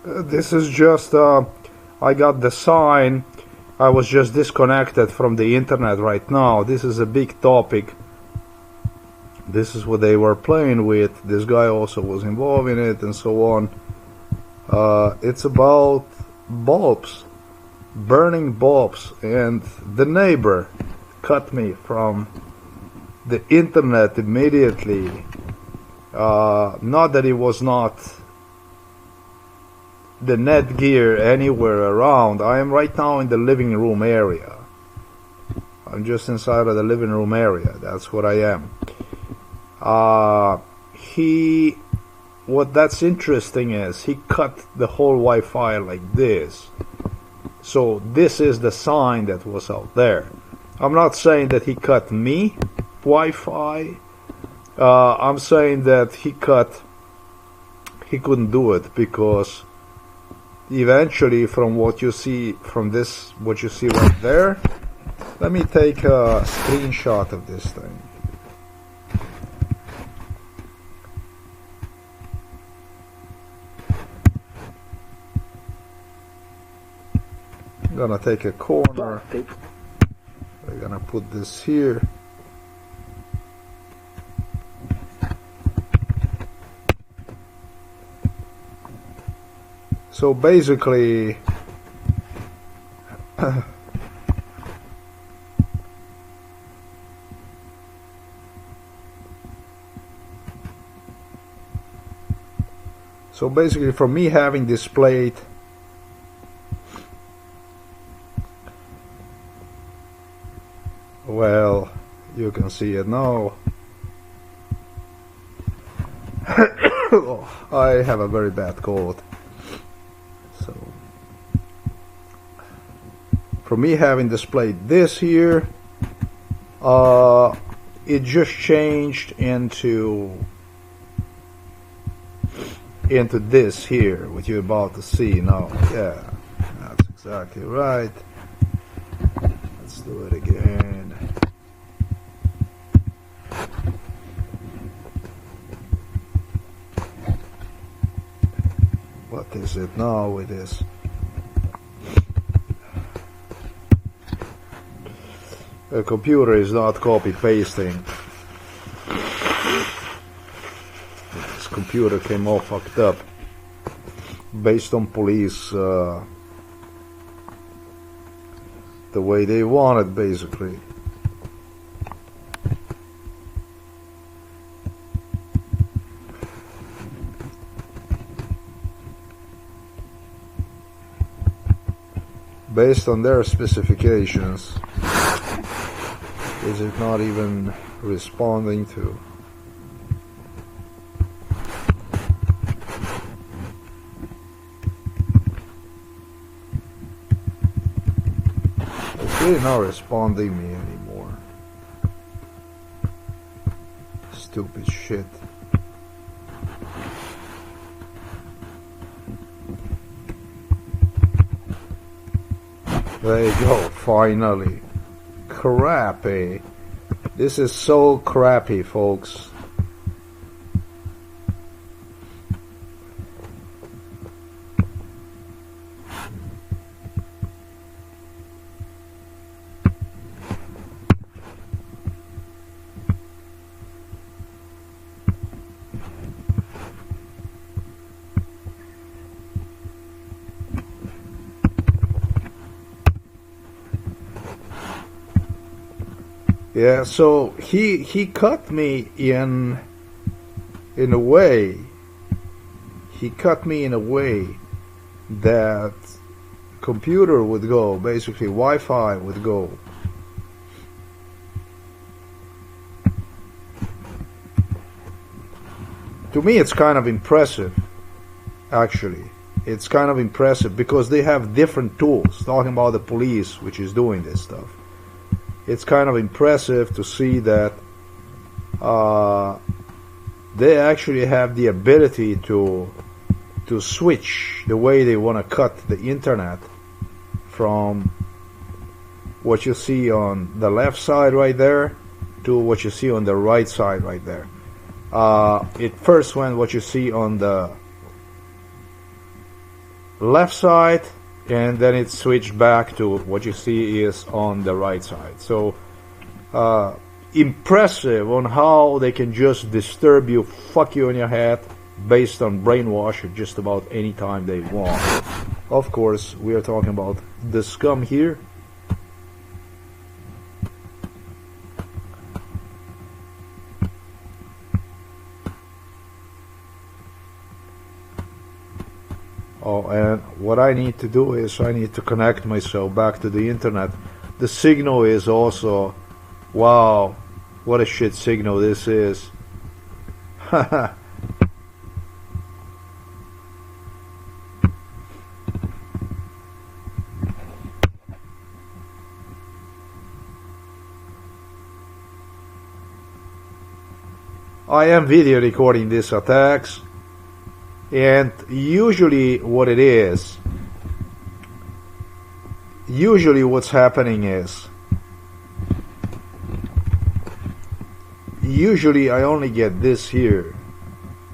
This is just, I got the sign. I was just disconnected from the internet right now. This is a big topic. This is what they were playing with. This guy also was involved in it and so on. It's about bulbs, burning bulbs, and the neighbor cut me from the internet immediately. Not that it was not the Netgear anywhere around. I am right now in the living room area. I'm just inside of the living room area. That's what I am. What that's interesting is he cut the whole Wi-Fi like this. So this is the sign that was out there. I'm not saying that he cut me Wi-Fi. I'm saying that he couldn't do it because eventually, from what you see from this, what you see right there, let me take a screenshot of this thing. I'm gonna take a corner. We're gonna put this here. So basically, for me having displayed well, you can see it now. I have a very bad cold. So, for me having displayed this here, it just changed into this here, what you're about to see now. Yeah, that's exactly right. Let's do it again. What is it now with this? The computer is not copy pasting. This computer came all fucked up based on police the way they want it, basically. Based on their specifications, is it not even responding to? It's really not responding me anymore. Stupid shit. There you go, finally. Crappy. This is so crappy, folks. Yeah, so he cut me in a way. He cut me in a way that computer would go, basically Wi-Fi would go. To me, it's kind of impressive, actually. It's kind of impressive because they have different tools. Talking about the police, which is doing this stuff. It's kind of impressive to see that they actually have the ability to switch the way they want to cut the internet from what you see on the left side right there to what you see on the right side right there. It first went what you see on the left side, and then it switched back to what you see is on the right side. So impressive on how they can just disturb you, fuck you in your head, based on brainwash at just about any time they want. Of course, we are talking about the scum here. Oh, and what I need to do is I need to connect myself back to the internet. The signal is also, wow, what a shit signal this is. Haha. I am video recording these attacks, and usually what's happening is, usually I only get this here.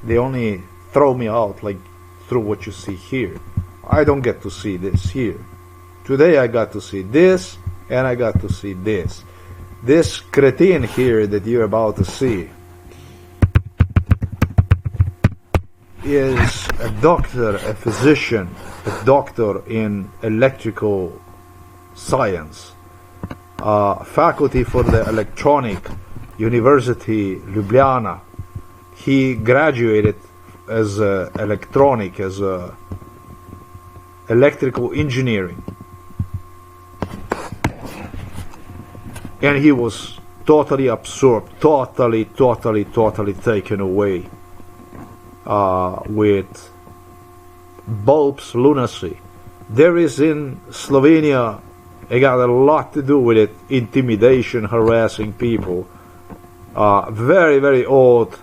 They only throw me out like through what you see here. I don't get to see this here. Today I got to see this, and I got to see this. This cretin here that you're about to see is a doctor, a physician, a doctor in electrical science, faculty for the Electronic University Ljubljana. He graduated as electrical engineering, and he was totally absorbed, totally taken away with bulbs lunacy. There is in Slovenia, it got a lot to do with it, intimidation, harassing people, very old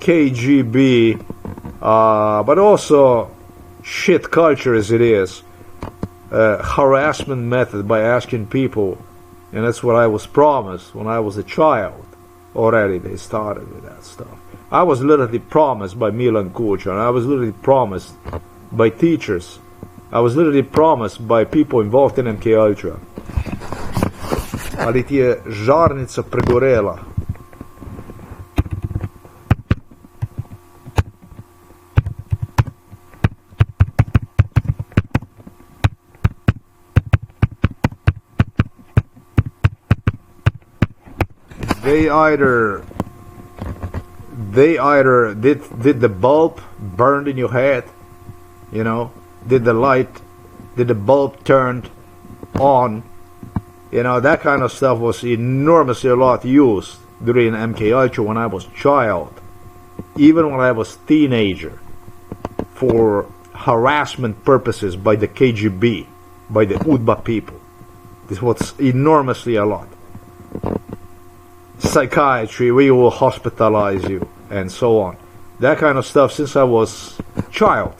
KGB, but also shit culture as it is, harassment method by asking people, and that's what I was promised when I was a child. Already they started with that stuff. I was literally promised by Milan Kučan. I was literally promised by teachers. I was literally promised by people involved in MK Ultra. Ali ti je žarnica pregorela. They either did the bulb burned in your head, you know, did the bulb turned on, you know, that kind of stuff was enormously a lot used during MK Ultra when I was a child, even when I was teenager, for harassment purposes by the KGB, by the UDBA people. This was enormously a lot. Psychiatry, we will hospitalize you, and so on. That kind of stuff since I was a child.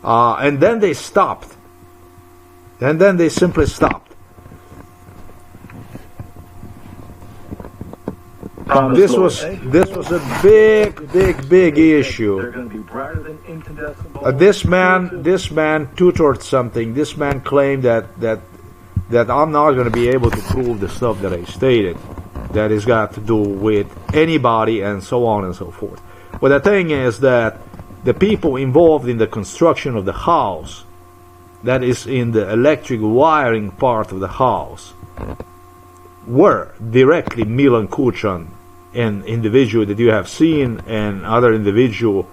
And then they stopped. And then they simply stopped. This was a big issue. This man tutored something. This man claimed that I'm not going to be able to prove the stuff that I stated. That has got to do with anybody and so on and so forth. But the thing is that the people involved in the construction of the house, that is in the electric wiring part of the house, were directly Milan Kučan, an individual that you have seen, and other individual,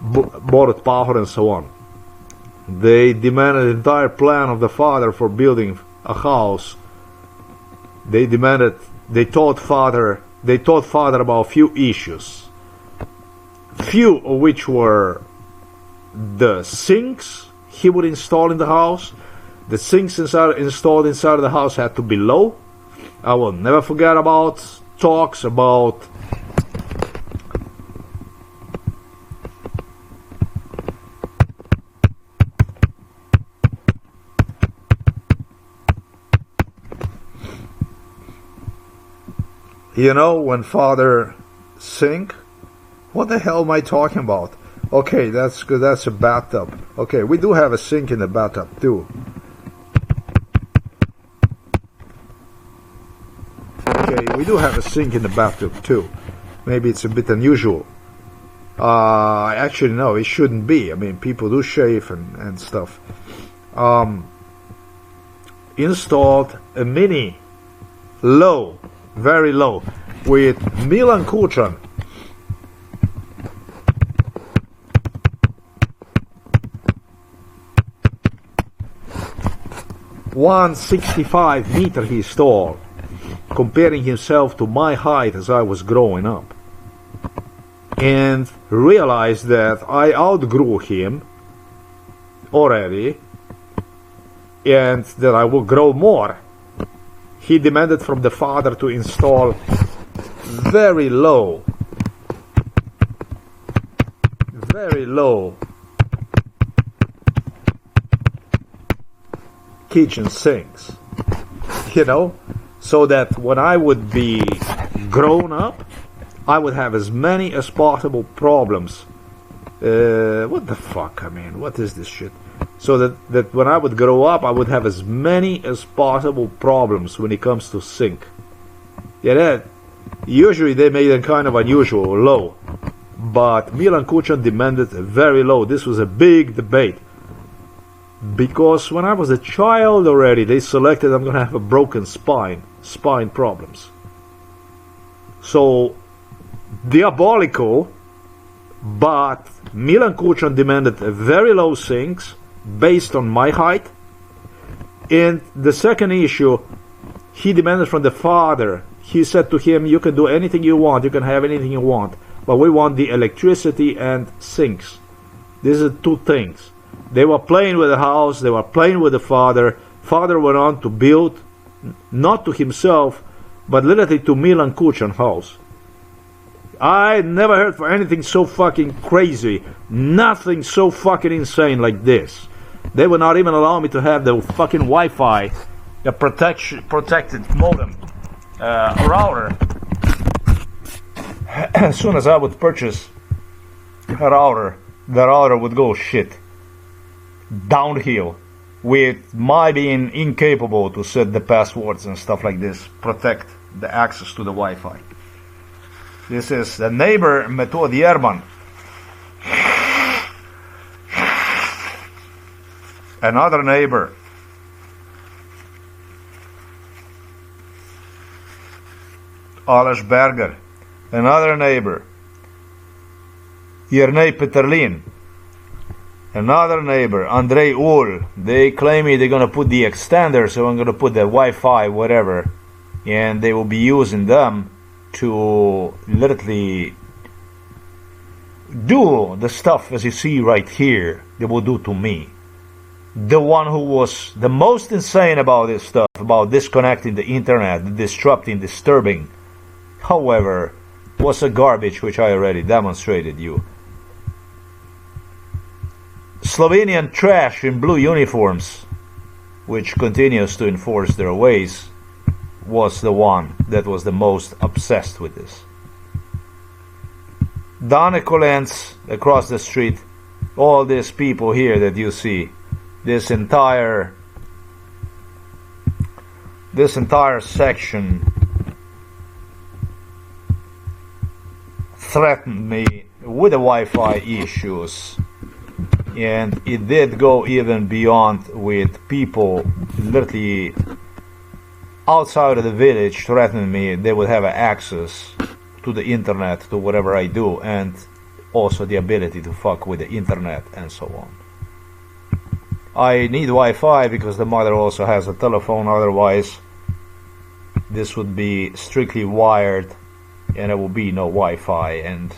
Borut Pahor and so on. They demanded the entire plan of the father for building a house. They taught father about few issues, few of which were the sinks he would install in the house. The sinks installed inside of the house had to be low. I will never forget about talks about when father sink, what the hell am I talking about? Okay, that's good. That's a bathtub. Okay, we do have a sink in the bathtub too. Okay, we do have a sink in the bathtub too. Maybe it's a bit unusual. Actually, no, it shouldn't be. I mean, people do shave and stuff. Installed a mini, low, very low, with Milan Kučan. (165 meter he's tall, comparing himself to my height as I was growing up, and realized that I outgrew him already and that I will grow more. He demanded from the father to install very low kitchen sinks, you know, so that when I would be grown up, I would have as many as possible problems. What the fuck? I mean, what is this shit? So that when I would grow up, I would have as many as possible problems when it comes to sink. Yeah, that usually they made them kind of unusual, low. But Milan Kučan demanded a very low. This was a big debate. Because when I was a child already, they selected I'm going to have a broken spine problems. So, diabolical, but Milan Kučan demanded a very low sinks based on my height. And the second issue, he demanded from the father. He said to him, you can do anything you want, you can have anything you want, but we want the electricity and sinks. These are two things. They were playing with the house, they were playing with the father. Father went on to build, not to himself, but literally to Milan Kučan house. I never heard for anything so fucking crazy, nothing so fucking insane like this. They would not even allow me to have the fucking Wi-Fi, the protected modem, router. As soon as I would purchase a router, the router would go shit. Downhill, with my being incapable to set the passwords and stuff like this, protect the access to the Wi-Fi. This is the neighbor Metod Yerban. Another neighbor. Aleš Berger. Another neighbor. Jernej Peterlin. Another neighbor, Andrei Ul. They claim they're gonna put the extender, so I'm gonna put the Wi-Fi, whatever, and they will be using them to literally do the stuff as you see right here. They will do to me. The one who was the most insane about this stuff, about disconnecting the internet, disrupting, disturbing, however, was a garbage which I already demonstrated you. Slovenian trash in blue uniforms, which continues to enforce their ways, was the one that was the most obsessed with this. Danekolens across the street, all these people here that you see, this entire section threatened me with the Wi-Fi issues. And it did go even beyond, with people literally outside of the village threatening me they would have access to the internet, to whatever I do, and also the ability to fuck with the internet and so on. I need Wi-Fi because the mother also has a telephone, otherwise this would be strictly wired and there will be no Wi-Fi. And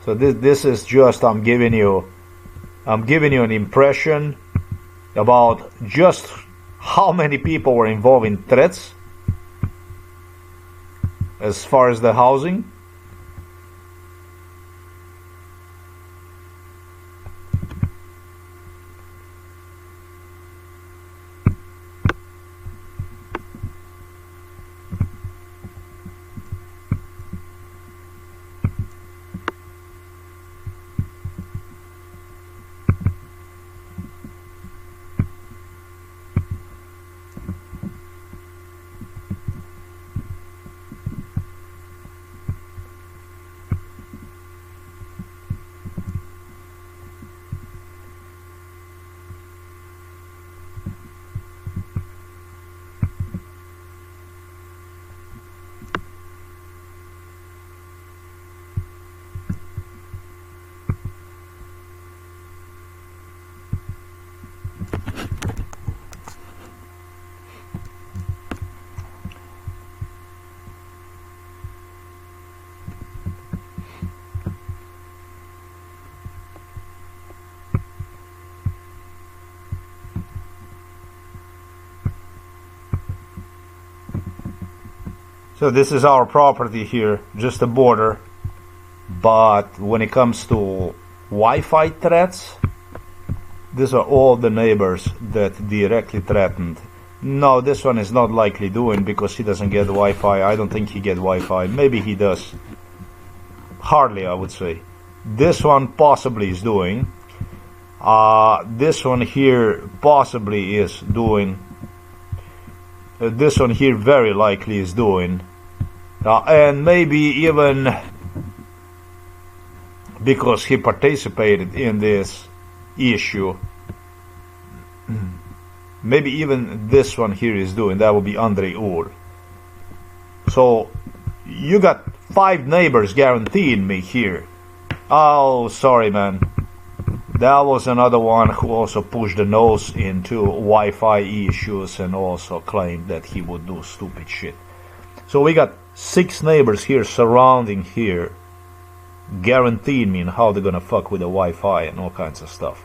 so this is just, I'm giving you an impression about just how many people were involved in threats as far as the housing. So this is our property here, just a border. But when it comes to Wi-Fi threats, these are all the neighbors that directly threatened. No, this one is not likely doing because he doesn't get Wi-Fi. I don't think he get Wi-Fi. Maybe he does. Hardly, I would say. This one possibly is doing. This one here possibly is doing. This one here very likely is doing. And maybe even because he participated in this issue. Maybe even this one here is doing. That would be Andrei Ur. So you got 5 neighbors guaranteeing me here. Oh, sorry, man. That was another one who also pushed the nose into Wi-Fi issues and also claimed that he would do stupid shit. So we got 6 neighbors here surrounding here, guaranteeing me how they're gonna fuck with the Wi-Fi and all kinds of stuff.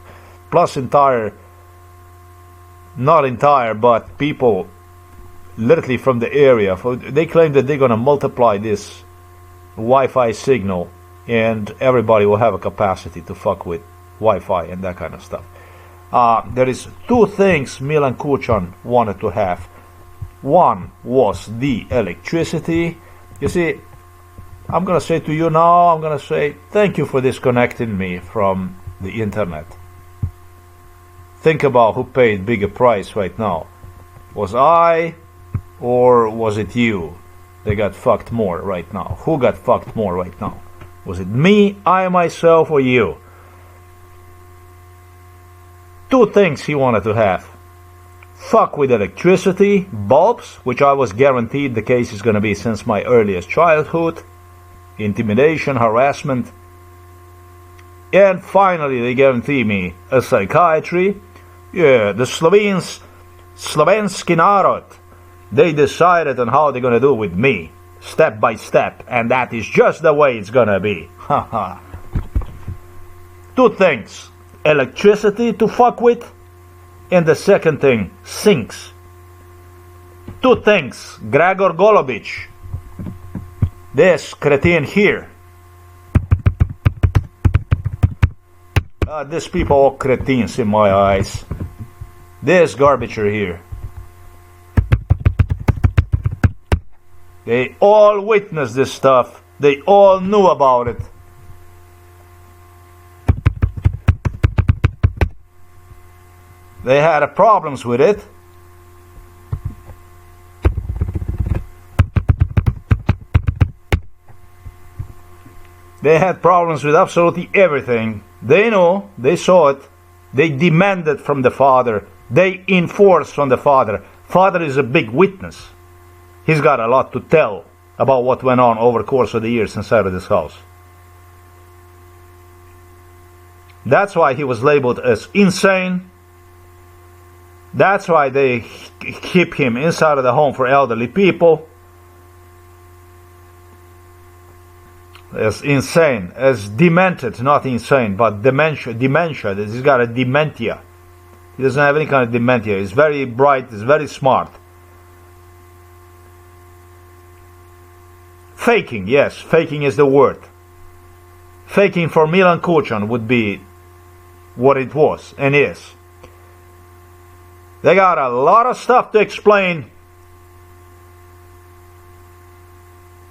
Plus not entire, but people literally from the area, they claim that they're gonna multiply this Wi-Fi signal and everybody will have a capacity to fuck with Wi-Fi and that kind of stuff. There is 2 things Milan Kučan wanted to have. One was the electricity. You see, I'm gonna say to you now, I'm gonna say thank you for disconnecting me from the internet. Think about who paid bigger price right now. Was I or was it you? They got fucked more right now. Who got fucked more right now? Was it me, I myself, or you? 2 things he wanted to have. Fuck with electricity, bulbs, which I was guaranteed the case is gonna be since my earliest childhood, intimidation, harassment, and finally they guarantee me a psychiatry. Yeah, the Slovenes, Slovenski narod, they decided on how they're gonna do with me, step by step, and that is just the way it's gonna be. Haha. 2 things. Electricity to fuck with, and the second thing, sinks. 2 things. Gregor Golobic, this cretin here. These people are cretins in my eyes. This garbager here. They all witnessed this stuff. They all knew about it. They had problems with it. They had problems with absolutely everything. They know, they saw it. They demanded from the father. They enforced from the father. Father is a big witness. He's got a lot to tell about what went on over the course of the years inside of this house. That's why he was labeled as insane. That's why they keep him inside of the home for elderly people. As insane, as demented, not insane, but dementia. He's got a dementia. He doesn't have any kind of dementia. He's very bright, he's very smart. Faking, yes, faking is the word. Faking for Milan Kučan would be what it was and is. They got a lot of stuff to explain.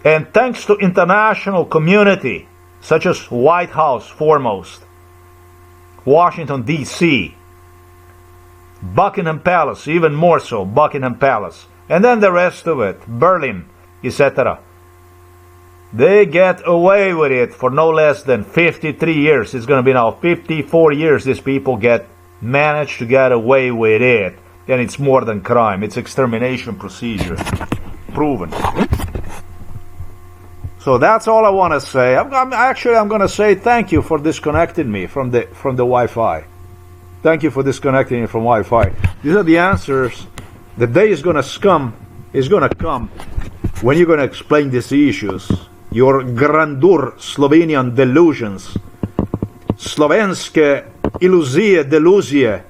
And thanks to international community, such as White House foremost, Washington, D.C., Buckingham Palace, even more so, Buckingham Palace, and then the rest of it, Berlin, etc. They get away with it for no less than 53 years. It's going to be now 54 years these people managed to get away with it. And it's more than crime. It's extermination procedure. Proven. So that's all I want to say. I'm going to say thank you for disconnecting me from the Wi-Fi. Thank you for disconnecting me from Wi-Fi. These are the answers. The day is going to come when you're going to explain these issues. Your grandeur Slovenian delusions. Slovenske iluzije, deluzije.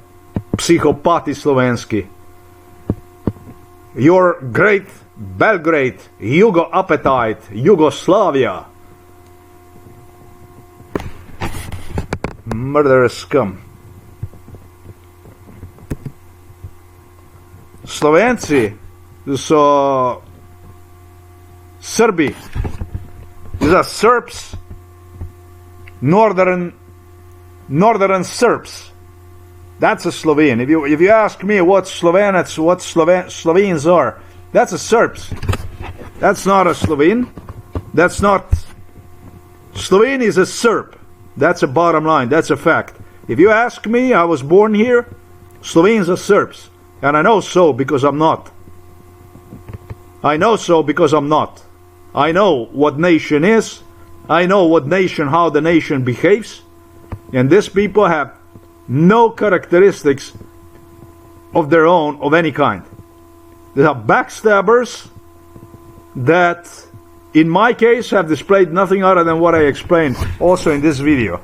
Psihopati slovenski. Your great Belgrade, Yugo appetite, Yugoslavia. Murderous scum. Slovenci so Srbi. These are Serbs, northern Serbs. That's a Slovene. If you ask me what Slovenes are, that's a Serbs. That's not a Slovene. That's not. Slovene is a Serb. That's a bottom line. That's a fact. If you ask me, I was born here. Slovenes are Serbs. And I know so because I'm not. I know so because I'm not. I know what nation is. I know what nation, how the nation behaves. And these people have no characteristics of their own of any kind. They are backstabbers that, in my case, have displayed nothing other than what I explained also in this video.